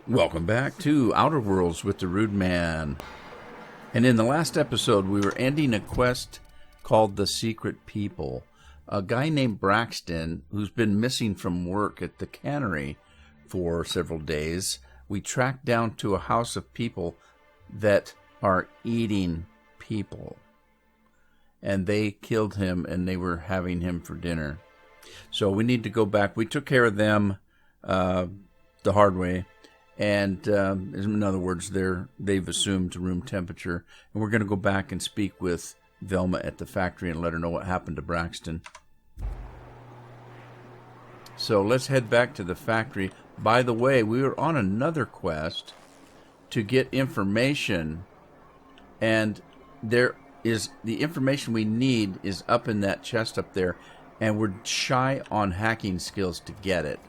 Welcome back to Outer Worlds with the Rude Man. And in the last episode, we were ending a quest called The Secret People. A guy named Braxton, who's been missing from work at the cannery for several days, we tracked down to a house of people that are eating people. And they killed him, and they were having him for dinner. So we need to go back. We took care of them the hard way. And in other words, they've assumed room temperature. And we're going to go back and speak with Velma at the factory and let her know what happened to Braxton. So let's head back to the factory. By the way, we were on another quest to get information. And the information we need is up in that chest up there. And we're shy on hacking skills to get it.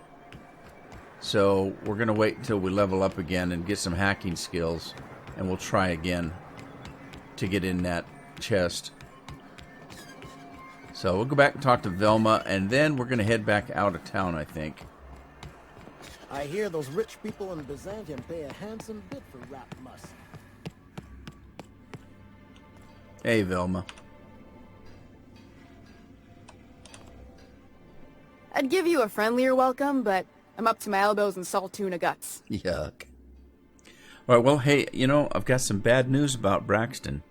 So we're going to wait until we level up again and get some hacking skills. And we'll try again to get in that chest. So we'll go back and talk to Velma. And then we're going to head back out of town, I think. I hear those rich people in Byzantium pay a handsome bit for rat musk. Hey, Velma. I'd give you a friendlier welcome, but I'm up to my elbows in salt tuna guts. Yuck. All right, well, hey, I've got some bad news about Braxton.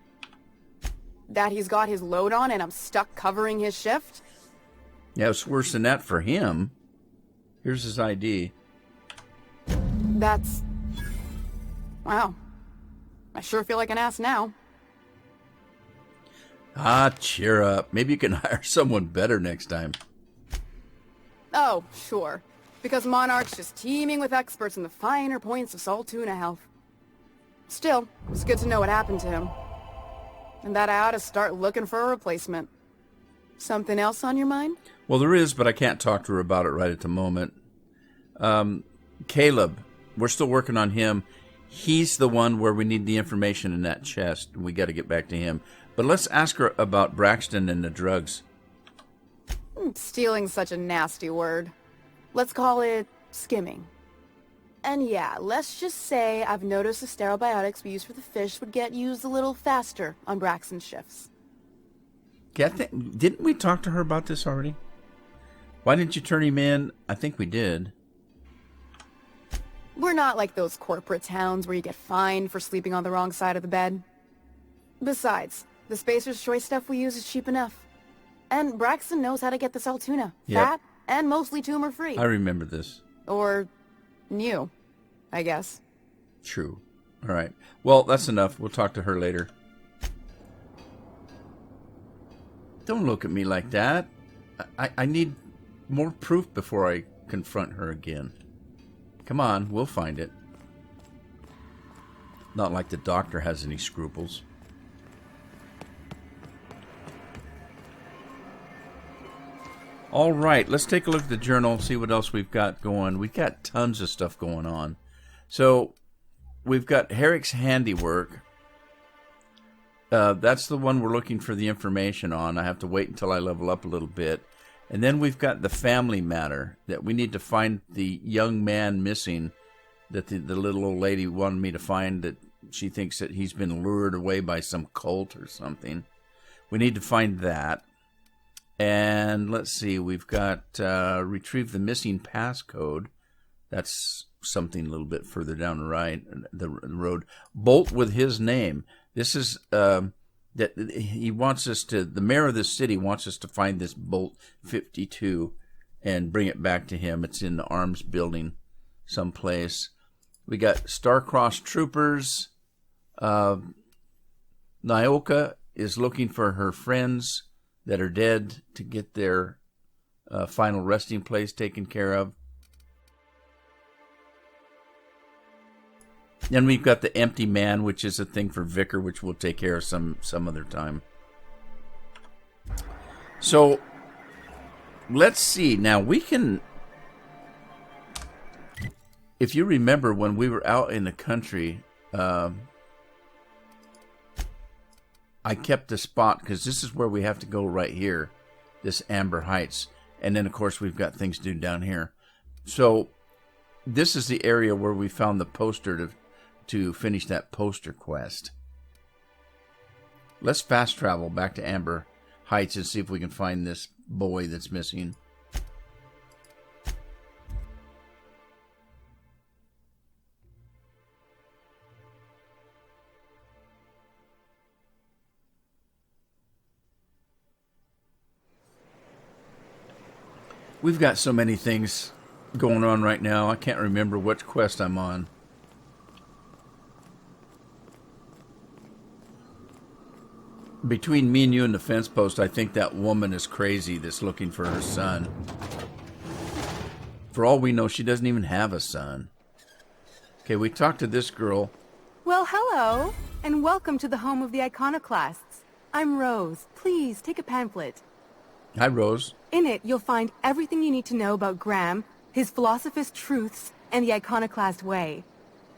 That he's got his load on and I'm stuck covering his shift? Yeah, it's worse than that for him. Here's his ID. That's... Wow. I sure feel like an ass now. Cheer up. Maybe you can hire someone better next time. Oh, sure. Because Monarch's just teeming with experts in the finer points of salt tuna health. Still, it's good to know what happened to him. And that I ought to start looking for a replacement. Something else on your mind? Well, there is, but I can't talk to her about it right at the moment. Caleb, we're still working on him. He's the one where we need the information in that chest. We got to get back to him. But let's ask her about Braxton and the drugs. Stealing's such a nasty word. Let's call it skimming. And yeah, let's just say I've noticed the sterile biotics we use for the fish would get used a little faster on Braxton's shifts. Didn't we talk to her about this already? Why didn't you turn him in? I think we did. We're not like those corporate towns where you get fined for sleeping on the wrong side of the bed. Besides, the Spacer's Choice stuff we use is cheap enough. And Braxton knows how to get the salt tuna. Yep. Fat and mostly tumor-free. I remember this. Or new, I guess. True. All right. Well, that's enough. We'll talk to her later. Don't look at me like that. I need more proof before I confront her again. Come on, we'll find it. Not like the doctor has any scruples. All right, let's take a look at the journal, see what else we've got going. We've got tons of stuff going on. So we've got Herrick's handiwork. That's the one we're looking for the information on. I have to wait until I level up a little bit. And then we've got the family matter, that we need to find the young man missing that the little old lady wanted me to find, that she thinks that he's been lured away by some cult or something. We need to find that. And let's see, we've got retrieve the missing passcode. That's something a little bit further down the road. Bolt with his name. This is that he wants us to. The mayor of this city wants us to find this Bolt 52 and bring it back to him. It's in the arms building someplace. We got star-crossed troopers. Nyoka is looking for her friends that are dead to get their final resting place taken care of. Then we've got the empty man, which is a thing for Vicar, which we'll take care of some other time. So let's see. Now we can, if you remember when we were out in the country, I kept the spot because this is where we have to go right here, this Amber Heights. And then, of course, we've got things to do down here. So this is the area where we found the poster to finish that poster quest. Let's fast travel back to Amber Heights and see if we can find this boy that's missing. We've got so many things going on right now, I can't remember which quest I'm on. Between me and you and the fence post, I think that woman is crazy that's looking for her son. For all we know, she doesn't even have a son. Okay, we talked to this girl. Well, hello, and welcome to the home of the Iconoclasts. I'm Rose. Please, take a pamphlet. Hi, Rose. In it, you'll find everything you need to know about Graham, his Philosophous Truths, and the Iconoclast Way.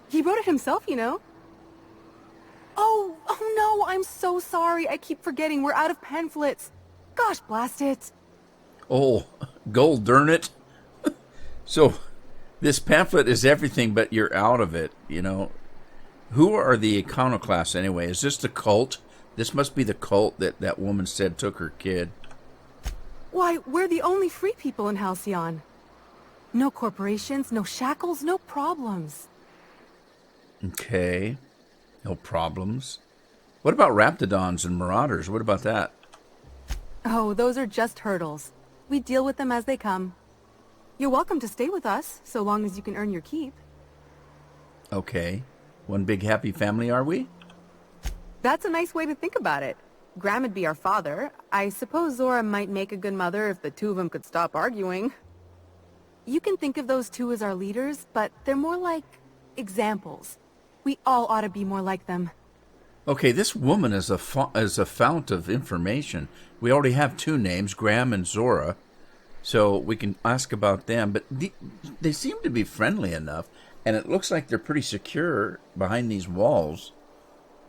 He wrote it himself, you know. Oh no, I'm so sorry. I keep forgetting we're out of pamphlets. Gosh, blast it. Oh, gold darn it. So, this pamphlet is everything, but you're out of it, you know. Who are the Iconoclasts anyway? Is this the cult? This must be the cult that woman said took her kid. Why, we're the only free people in Halcyon. No corporations, no shackles, no problems. Okay. No problems. What about Raptidons and Marauders? What about that? Oh, those are just hurdles. We deal with them as they come. You're welcome to stay with us, so long as you can earn your keep. Okay. One big happy family, are we? That's a nice way to think about it. Graham would be our father. I suppose Zora might make a good mother if the two of them could stop arguing. You can think of those two as our leaders, but they're more like examples. We all ought to be more like them. Okay, this woman is a fount of information. We already have two names, Graham and Zora, so we can ask about them. But they seem to be friendly enough, and it looks like they're pretty secure behind these walls.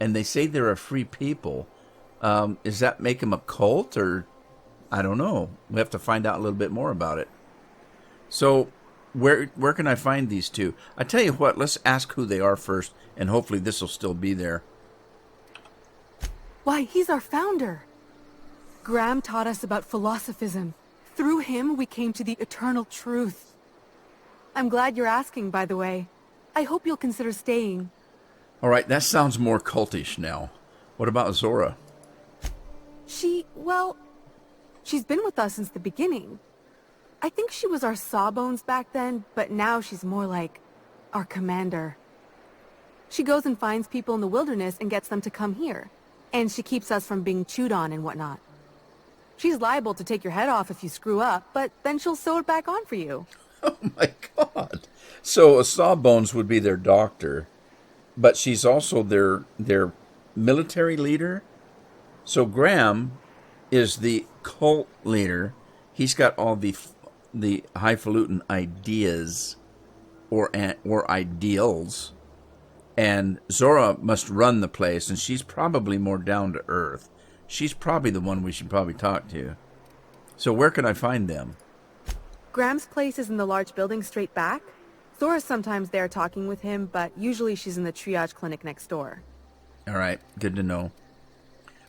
And they say they're a free people. Does that make them a cult, or I don't know. We have to find out a little bit more about it. So, where can I find these two? I tell you what, let's ask who they are first, and hopefully this will still be there. Why, he's our founder. Graham taught us about philosophism. Through him, we came to the eternal truth. I'm glad you're asking, by the way. I hope you'll consider staying. All right, that sounds more cultish now. What about Zora? She's been with us since the beginning. I think she was our sawbones back then, but now she's more like our commander. She goes and finds people in the wilderness and gets them to come here. And she keeps us from being chewed on and whatnot. She's liable to take your head off if you screw up, but then she'll sew it back on for you. Oh my God. So a sawbones would be their doctor, but she's also their military leader? So Graham is the cult leader. He's got all the highfalutin ideas or ideals. And Zora must run the place, and she's probably more down to earth. She's probably the one we should probably talk to. So where can I find them? Graham's place is in the large building straight back. Zora's sometimes there talking with him, but usually she's in the triage clinic next door. All right, good to know.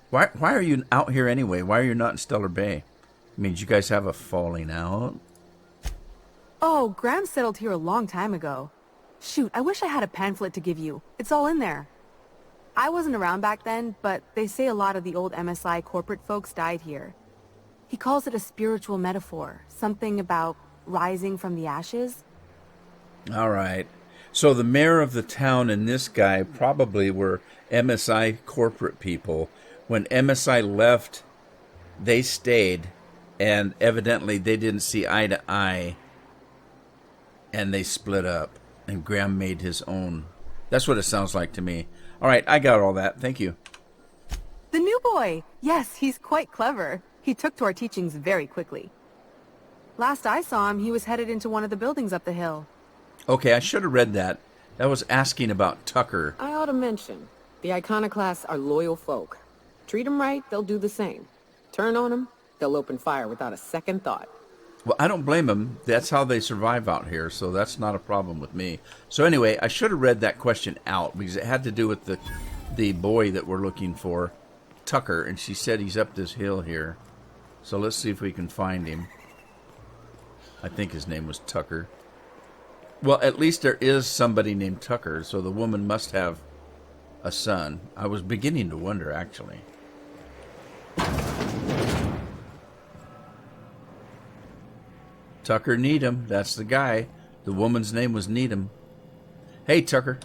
Why are you out here anyway? Why are you not in Stellar Bay? I mean, did you guys have a falling out? Oh, Graham settled here a long time ago. Shoot, I wish I had a pamphlet to give you. It's all in there. I wasn't around back then, but they say a lot of the old MSI corporate folks died here. He calls it a spiritual metaphor, something about rising from the ashes. All right. So the mayor of the town and this guy probably were MSI corporate people. When MSI left, they stayed, and evidently they didn't see eye to eye, and they split up, and Graham made his own. That's what it sounds like to me. All right, I got all that. Thank you. The new boy! Yes, he's quite clever. He took to our teachings very quickly. Last I saw him, he was headed into one of the buildings up the hill. Okay, I should have read that. That was asking about Tucker. I ought to mention, the Iconoclasts are loyal folk. Treat them right, they'll do the same. Turn on them, they'll open fire without a second thought. Well, I don't blame them. That's how they survive out here, so that's not a problem with me. So anyway, I should have read that question out because it had to do with the boy that we're looking for, Tucker, and she said he's up this hill here. So let's see if we can find him. I think his name was Tucker. Well, at least there is somebody named Tucker, so the woman must have a son. I was beginning to wonder, actually. Tucker Needham, that's the guy. The woman's name was Needham. Hey, Tucker.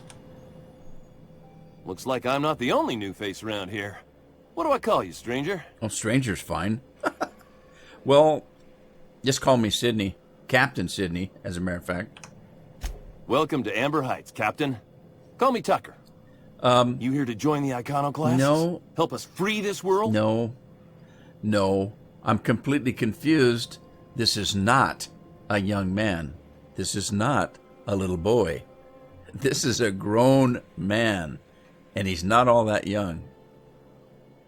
Looks like I'm not the only new face around here. What do I call you, stranger? Oh, stranger's fine. Well, just call me Sydney. Captain Sydney, as a matter of fact. Welcome to Amber Heights, Captain. Call me Tucker. You here to join the Iconoclasts? No. Help us free this world? No. I'm completely confused. This is not a young man. This is not a little boy. This is a grown man, and he's not all that young.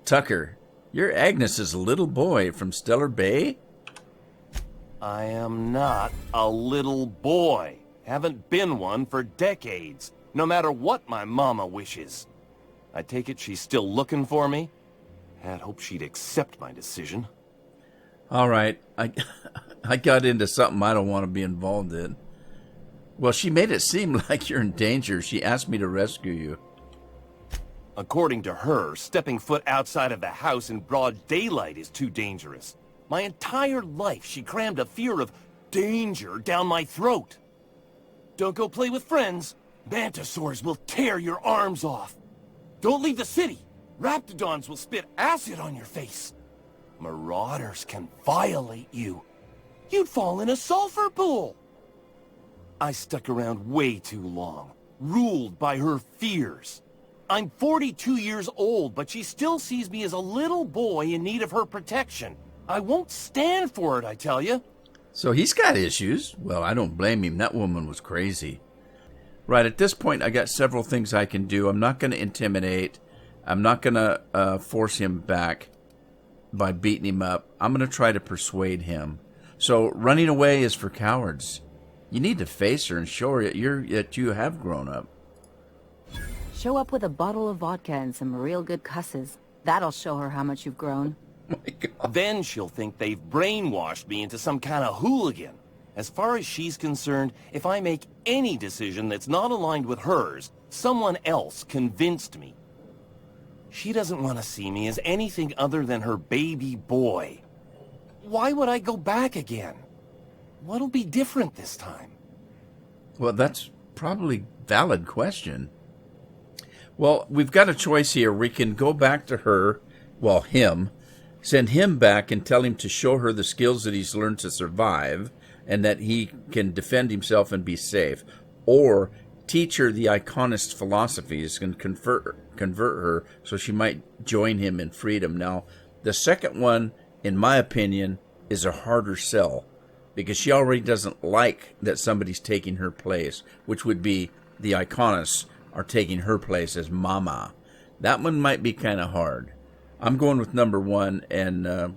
Tucker, you're Agnes's little boy from Stellar Bay? I am not a little boy. Haven't been one for decades, no matter what my mama wishes. I take it she's still looking for me? Had hoped she'd accept my decision. All right, I got into something I don't want to be involved in. Well, she made it seem like you're in danger. She asked me to rescue you. According to her, stepping foot outside of the house in broad daylight is too dangerous. My entire life, she crammed a fear of danger down my throat. Don't go play with friends. Mantisaurs will tear your arms off. Don't leave the city. Raptidons will spit acid on your face. Marauders can violate you. You'd fall in a sulfur pool. I stuck around way too long, ruled by her fears. I'm 42 years old, but she still sees me as a little boy in need of her protection. I won't stand for it, I tell you. So he's got issues. Well, I don't blame him. That woman was crazy. Right, at this point, I got several things I can do. I'm not going to intimidate. I'm not going to force him back by beating him up. I'm going to try to persuade him. So running away is for cowards. You need to face her and show her that you have grown up. Show up with a bottle of vodka and some real good cusses. That'll show her how much you've grown. Oh my God. Then she'll think they've brainwashed me into some kind of hooligan. As far as she's concerned, if I make any decision that's not aligned with hers, someone else convinced me. She doesn't want to see me as anything other than her baby boy. Why would I go back again? What'll be different this time? Well, that's probably a valid question. Well, we've got a choice here. We can go back to her, well, him, send him back and tell him to show her the skills that he's learned to survive and that he can defend himself and be safe. Or teach her the Iconist philosophies and convert her so she might join him in freedom. Now, the second one, in my opinion, is a harder sell because she already doesn't like that somebody's taking her place, which would be the Iconists are taking her place as Mama. That one might be kind of hard. I'm going with number one and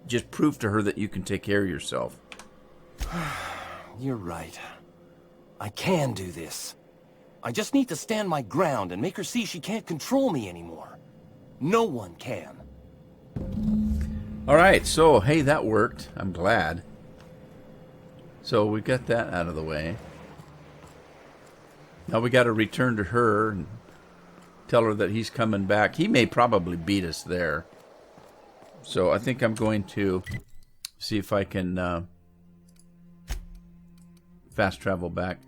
just prove to her that you can take care of yourself. You're right. I can do this. I just need to stand my ground and make her see she can't control me anymore. No one can. All right, so, hey, that worked. I'm glad. So we got that out of the way. Now we got to return to her and tell her that he's coming back. He may probably beat us there. So I think I'm going to see if I can fast travel back.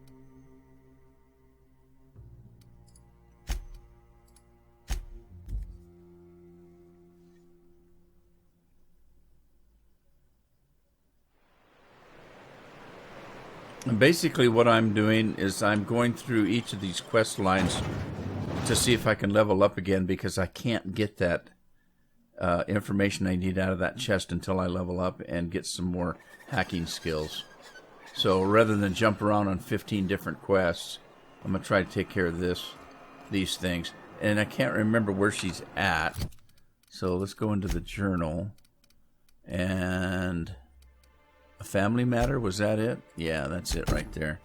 And basically what I'm doing is I'm going through each of these quest lines to see if I can level up again because I can't get that information I need out of that chest until I level up and get some more hacking skills. So rather than jump around on 15 different quests, I'm going to try to take care of these things. And I can't remember where she's at. So let's go into the journal. And A family matter? Was that it? Yeah, that's it right there.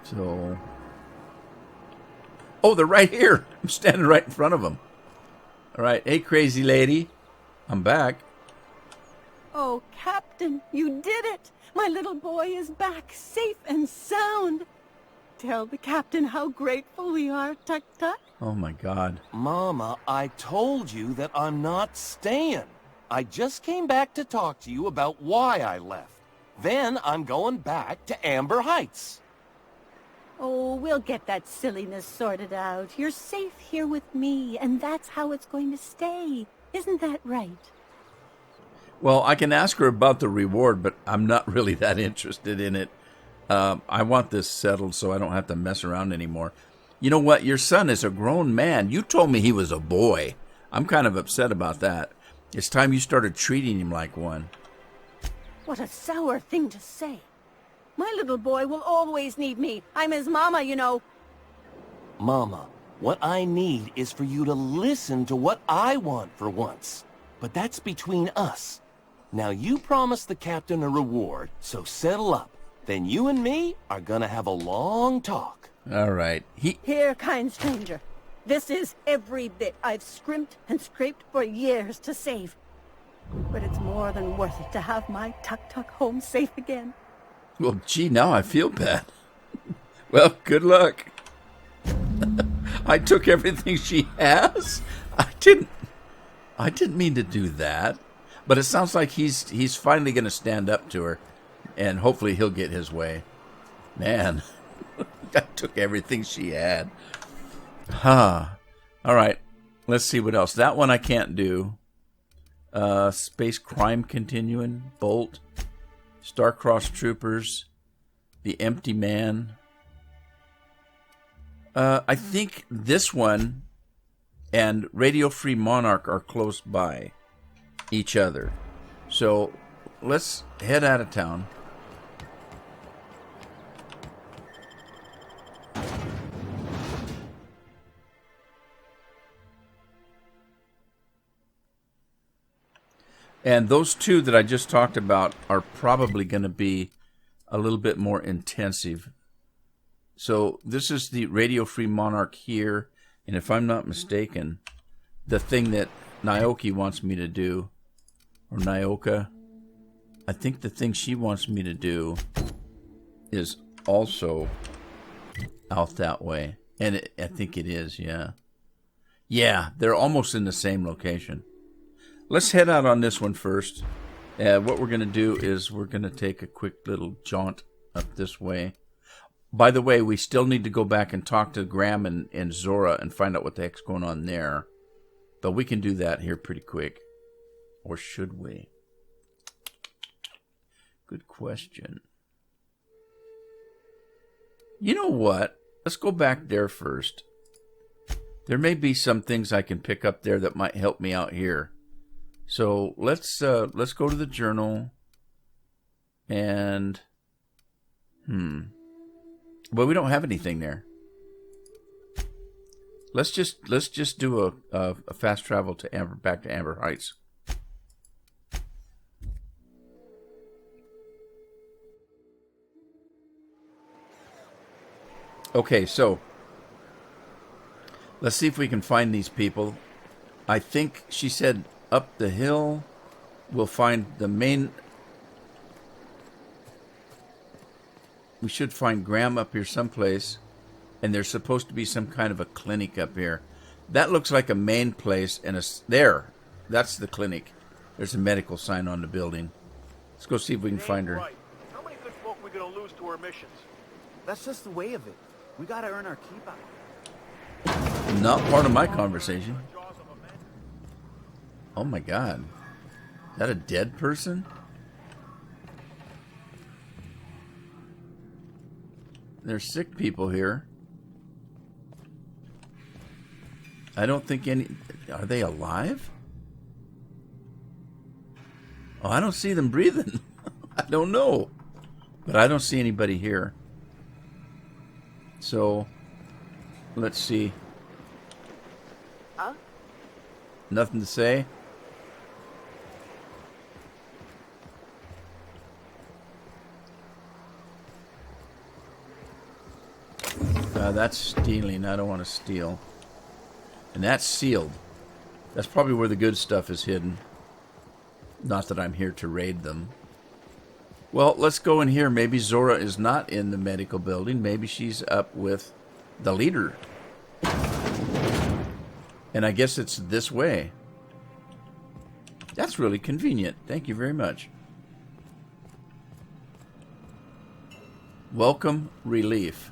So... Oh, they're right here. I'm standing right in front of them. All right. Hey, crazy lady. I'm back. Oh, Captain, you did it! My little boy is back, safe and sound. Tell the captain how grateful we are, Tuk Tuk. Oh, my God. Mama, I told you that I'm not staying. I just came back to talk to you about why I left. Then I'm going back to Amber Heights. Oh, we'll get that silliness sorted out. You're safe here with me, and that's how it's going to stay. Isn't that right? Well, I can ask her about the reward, but I'm not really that interested in it. I want this settled so I don't have to mess around anymore. You know what? Your son is a grown man. You told me he was a boy. I'm kind of upset about that. It's time you started treating him like one. What a sour thing to say. My little boy will always need me. I'm his mama, you know. Mama, what I need is for you to listen to what I want for once. But that's between us. Now you promised the captain a reward, so settle up. Then you and me are gonna have a long talk. All right. Here, kind stranger. This is every bit I've scrimped and scraped for years to save. But it's more than worth it to have my Tuk Tuk home safe again. Well, gee, now I feel bad. Well, good luck. I took everything she has? I didn't mean to do that. But it sounds like he's finally going to stand up to her. And hopefully he'll get his way. Man, I took everything she had. Huh. All right. Let's see what else. That one I can't do. Space Crime Continuing. Bolt. Star-Crossed Troopers. The Empty Man. I think this one and Radio Free Monarch are close by each other. So let's head out of town. And those two that I just talked about are probably going to be a little bit more intensive. So this is the Radio Free Monarch here. And if I'm not mistaken, the thing that Naoki wants me to do, or Nyoka, I think the thing she wants me to do is also out that way. And I think it is, yeah. Yeah, they're almost in the same location. Let's head out on this one first. What we're going to do is we're going to take a quick little jaunt up this way. By the way, we still need to go back and talk to Graham and Zora and find out what the heck's going on there. But we can do that here pretty quick. Or should we? Good question. You know what? Let's go back there first. There may be some things I can pick up there that might help me out here. So let's go to the journal and well, we don't have anything there. Let's just do a fast travel to back to Amber Heights. Okay, so let's see if we can find these people. I think she said up the hill we'll find the main. We should find Graham up here someplace, and there's supposed to be some kind of a clinic up here. That looks like a main place, and there, that's the clinic. There's a medical sign on the building. Let's go see if we can find her. Right. How many good folk we gonna lose to our missions? That's just the way of it. We gotta earn our keep out. Not part of my conversation. Oh my God. Is that a dead person? There's sick people here. I don't think any... Are they alive? Oh, I don't see them breathing. I don't know. But I don't see anybody here. So, let's see. Huh? Nothing to say? That's stealing. I don't want to steal. And that's sealed. That's probably where the good stuff is hidden. Not that I'm here to raid them. Well, let's go in here. Maybe Zora is not in the medical building. Maybe she's up with the leader. And I guess it's this way. That's really convenient. Thank you very much. Welcome relief.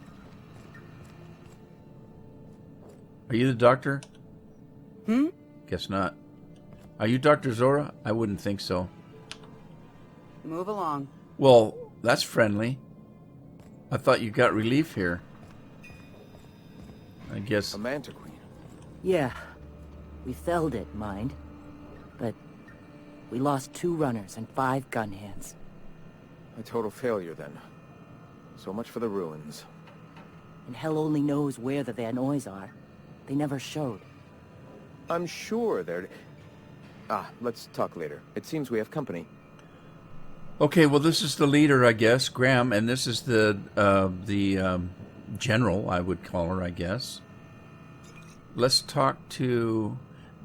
Are you the doctor? Guess not. Are you Dr. Zora? I wouldn't think so. Move along. Well, that's friendly. I thought you got relief here. I guess. A Manta Queen. Yeah. We felled it, mind. But we lost 2 runners and 5 gun hands. A total failure, then. So much for the ruins. And hell only knows where the Vanoys are. They never showed. I'm sure they're... let's talk later. It seems we have company. Okay, well, this is the leader, I guess, Graham, and this is the general, I would call her, I guess. Let's talk to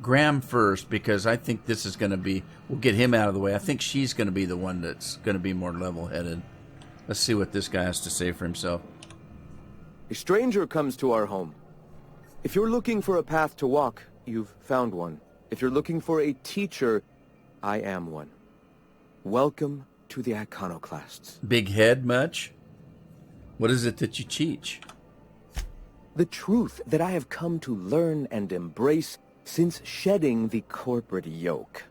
Graham first, because I think this is going to be... We'll get him out of the way. I think she's going to be the one that's going to be more level-headed. Let's see what this guy has to say for himself. A stranger comes to our home. If you're looking for a path to walk, you've found one. If you're looking for a teacher, I am one. Welcome to the Iconoclasts. Big head much? What is it that you teach? The truth that I have come to learn and embrace since shedding the corporate yoke.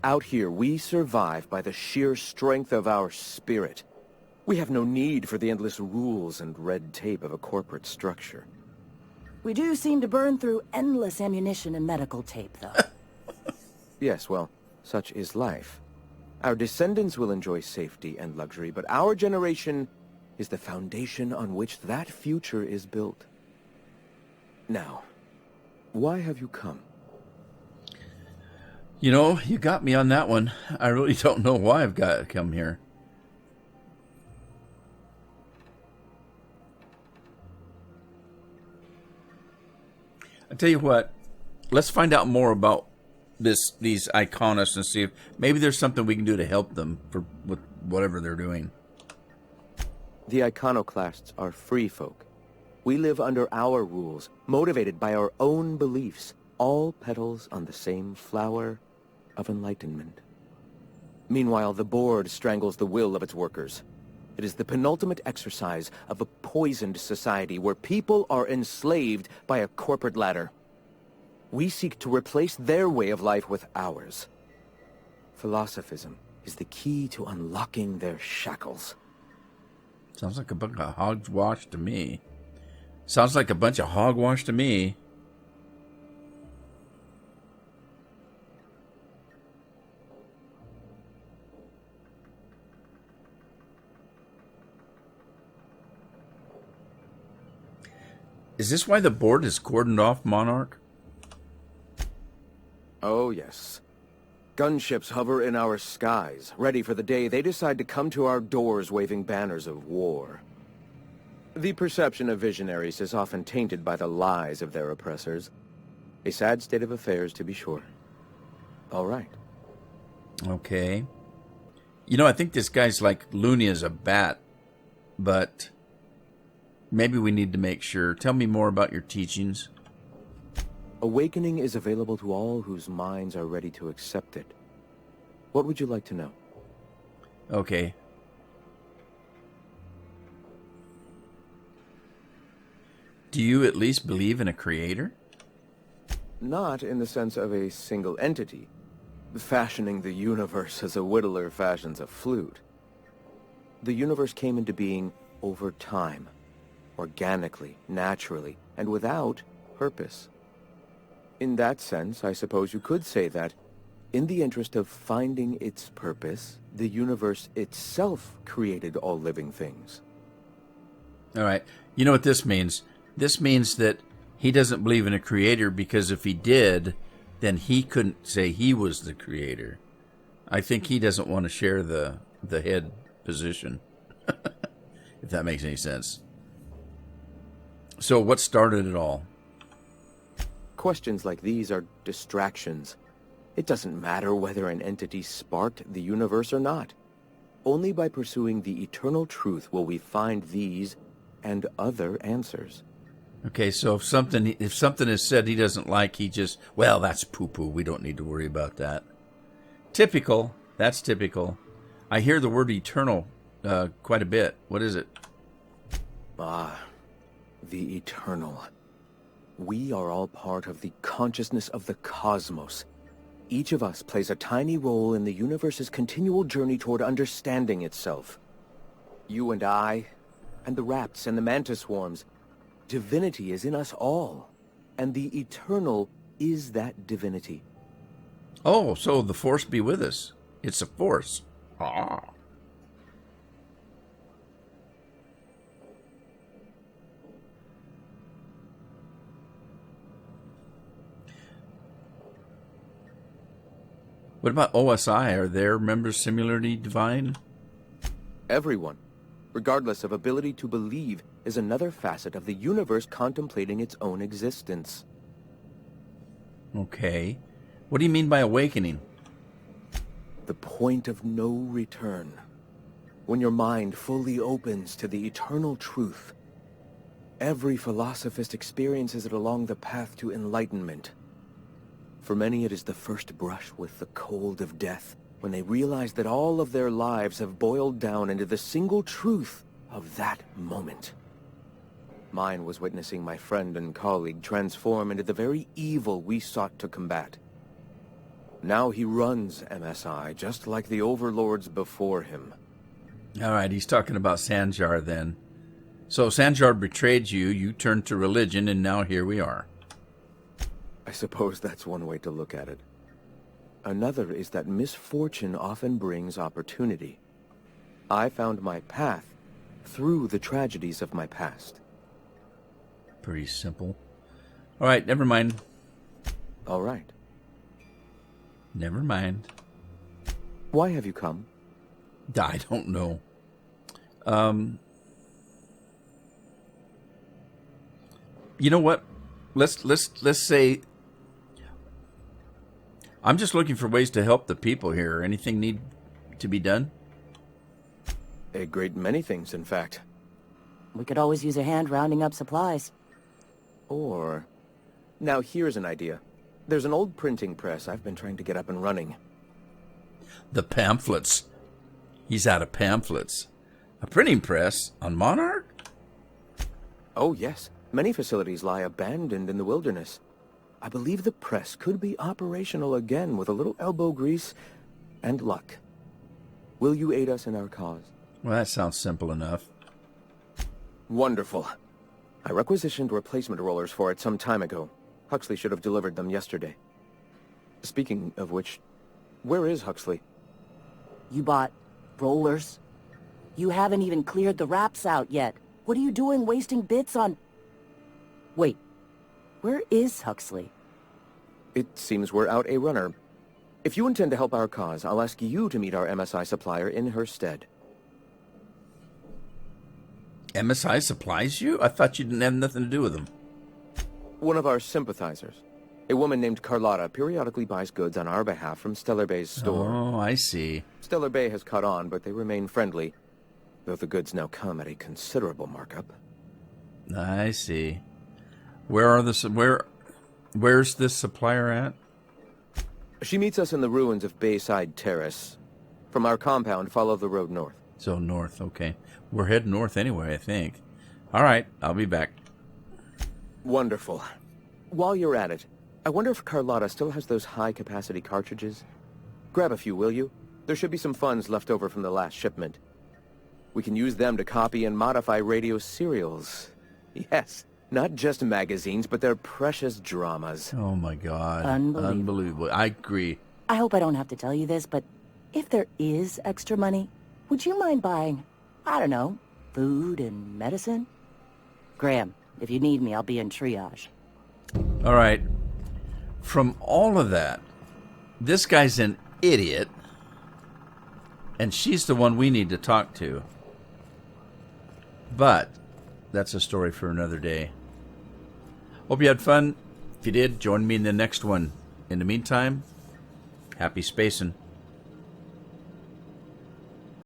Out here, we survive by the sheer strength of our spirit. We have no need for the endless rules and red tape of a corporate structure. We do seem to burn through endless ammunition and medical tape, though. Yes, well, such is life. Our descendants will enjoy safety and luxury, but our generation is the foundation on which that future is built. Now, why have you come? You know, you got me on that one. I really don't know why I've got to come here. I tell you what, let's find out more about these Iconists and see if maybe there's something we can do to help them with whatever they're doing. The Iconoclasts are free folk. We live under our rules, motivated by our own beliefs, all petals on the same flower of enlightenment. Meanwhile, the board strangles the will of its workers. It is the penultimate exercise of a poisoned society where people are enslaved by a corporate ladder. We seek to replace their way of life with ours. Philosophism is the key to unlocking their shackles. Sounds like a bunch of hogwash to me. Sounds like a bunch of hogwash to me. Is this why the board is cordoned off Monarch? Oh, yes. Gunships hover in our skies, ready for the day they decide to come to our doors waving banners of war. The perception of visionaries is often tainted by the lies of their oppressors. A sad state of affairs, to be sure. All right. Okay. You know, I think this guy's like loony as a bat, but maybe we need to make sure. Tell me more about your teachings. Awakening is available to all whose minds are ready to accept it. What would you like to know? Okay. Do you at least believe in a creator? Not in the sense of a single entity, fashioning the universe as a whittler fashions a flute. The universe came into being over time, organically, naturally, and without purpose. In that sense, I suppose you could say that, in the interest of finding its purpose, the universe itself created all living things. All right. You know what this means? This means that he doesn't believe in a creator because if he did, then he couldn't say he was the creator. I think he doesn't want to share the head position, if that makes any sense. So what started it all? Questions like these are distractions. It doesn't matter whether an entity sparked the universe or not. Only by pursuing the eternal truth will we find these and other answers. Okay, so if something is said he doesn't like, he just, well, that's poo-poo. We don't need to worry about that. Typical. That's typical. I hear the word eternal quite a bit. What is it? Ah, the eternal. We are all part of the consciousness of the cosmos. Each of us plays a tiny role in the universe's continual journey toward understanding itself. You and I, and the rats and the mantis swarms. Divinity is in us all, and the eternal is that divinity. Oh, so the Force be with us. It's a force. Ah. What about OSI? Are their members similarly divine? Everyone, regardless of ability to believe, is another facet of the universe contemplating its own existence. Okay. What do you mean by awakening? The point of no return. When your mind fully opens to the eternal truth. Every philosophist experiences it along the path to enlightenment. For many, it is the first brush with the cold of death, when they realize that all of their lives have boiled down into the single truth of that moment. Mine was witnessing my friend and colleague transform into the very evil we sought to combat. Now he runs MSI, just like the overlords before him. All right, he's talking about Sanjar then. So Sanjar betrayed you, you turned to religion, and now here we are. I suppose that's one way to look at it. Another is that misfortune often brings opportunity. I found my path through the tragedies of my past. Pretty simple. All right, never mind. All right. Never mind. Why have you come? I don't know. You know what? Let's say I'm just looking for ways to help the people here. Anything need to be done? A great many things, in fact. We could always use a hand rounding up supplies. Or... Now here's an idea. There's an old printing press I've been trying to get up and running. The pamphlets. He's out of pamphlets. A printing press on Monarch? Oh, yes. Many facilities lie abandoned in the wilderness. I believe the press could be operational again with a little elbow grease and luck. Will you aid us in our cause? Well, that sounds simple enough. Wonderful. I requisitioned replacement rollers for it some time ago. Huxley should have delivered them yesterday. Speaking of which, where is Huxley? You bought rollers? You haven't even cleared the wraps out yet. What are you doing wasting bits on... Wait, where is Huxley? It seems we're out a runner. If you intend to help our cause, I'll ask you to meet our MSI supplier in her stead. MSI supplies you? I thought you didn't have nothing to do with them. One of our sympathizers. A woman named Carlotta periodically buys goods on our behalf from Stellar Bay's store. Oh, I see. Stellar Bay has caught on, but they remain friendly, though the goods now come at a considerable markup. I see. Where's this supplier at? She meets us in the ruins of Bayside Terrace. From our compound, follow the road north. So north, okay. We're heading north anyway, I think. All right, I'll be back. Wonderful. While you're at it, I wonder if Carlotta still has those high-capacity cartridges? Grab a few, will you? There should be some funds left over from the last shipment. We can use them to copy and modify radio serials. Yes, not just magazines, but their precious dramas. Oh my God. Unbelievable. I agree. I hope I don't have to tell you this, but if there is extra money, would you mind buying, I don't know, food and medicine? Graham, if you need me, I'll be in triage. All right. From all of that, this guy's an idiot, and she's the one we need to talk to. But that's a story for another day. Hope you had fun. If you did, join me in the next one. In the meantime, happy spacing.